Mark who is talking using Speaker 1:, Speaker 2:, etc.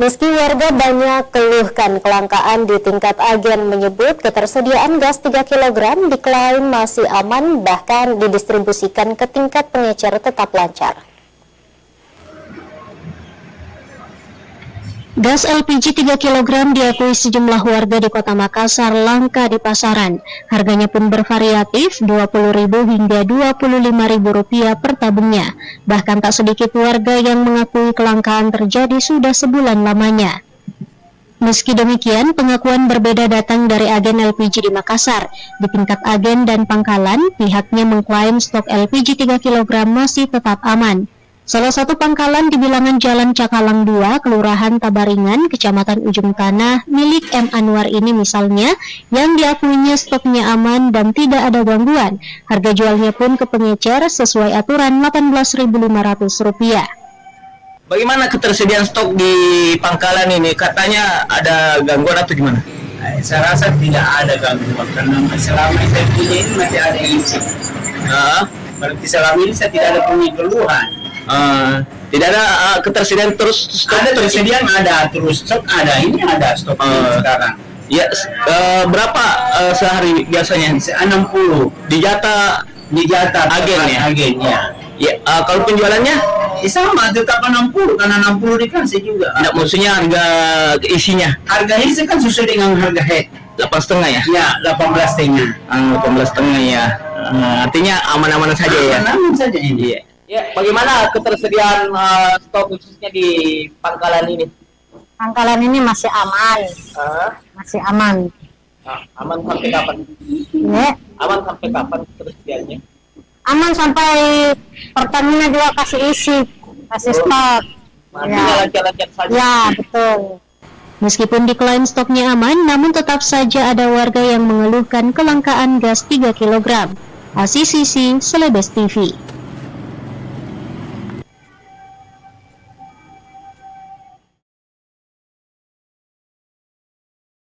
Speaker 1: Meski warga banyak keluhkan kelangkaan di tingkat agen menyebut ketersediaan gas 3 kg diklaim masih aman, bahkan didistribusikan ke tingkat pengecer tetap lancar. Gas LPG 3 kg diakui sejumlah warga di Kota Makassar langka di pasaran. Harganya pun bervariatif Rp20.000 hingga Rp25.000 per tabungnya. Bahkan tak sedikit warga yang mengakui kelangkaan terjadi sudah sebulan lamanya. Meski demikian, pengakuan berbeda datang dari agen LPG di Makassar. Di tingkat agen dan pangkalan, pihaknya mengklaim stok LPG 3 kg masih tetap aman. Salah satu pangkalan di bilangan Jalan Cakalang 2, Kelurahan Tabaringan, Kecamatan Ujung Tanah, milik M. Anwar ini misalnya, yang diakuinya stoknya aman dan tidak ada gangguan. Harga jualnya pun ke pengecer sesuai aturan Rp18.500.
Speaker 2: Bagaimana ketersediaan stok di pangkalan ini? Katanya ada gangguan atau gimana?
Speaker 3: Saya rasa tidak ada gangguan, karena selama saya punya ini masih ada isi. Berarti selama ini saya tidak ada punya keluhan.
Speaker 2: Tidak ada ketersediaan terus stok.
Speaker 3: Ada ketersediaan, ada terus stok, ada ini ada stok sekarang.
Speaker 2: Ya, berapa sehari biasanya?
Speaker 3: 60
Speaker 2: di jatah agen ya?
Speaker 3: Agen ya.
Speaker 2: Ya, kalau penjualannya
Speaker 3: sama tetap 60 karena 60 dikasih juga.
Speaker 2: Enggak, maksudnya harga isinya.
Speaker 3: Harga isi kan sesuai dengan harga head.
Speaker 2: 8,5 ya?
Speaker 3: Ya, 18,5.
Speaker 2: 18,5 ya. Artinya aman-aman saja ya.
Speaker 3: Aman saja ini.
Speaker 2: Ya, bagaimana ketersediaan stok khususnya di pangkalan ini?
Speaker 4: Pangkalan ini masih aman, masih aman.
Speaker 2: Aman sampai kapan?
Speaker 4: Ya.
Speaker 2: Aman sampai kapan ketersediaannya?
Speaker 4: Aman sampai Pertamina juga kasih isi, kasih stok.
Speaker 2: Tinggal lancar-lancar saja.
Speaker 4: Ya, betul.
Speaker 1: Meskipun diklaim stoknya aman, namun tetap saja ada warga yang mengeluhkan kelangkaan gas 3 kg. Asih Sisi, Selebes TV.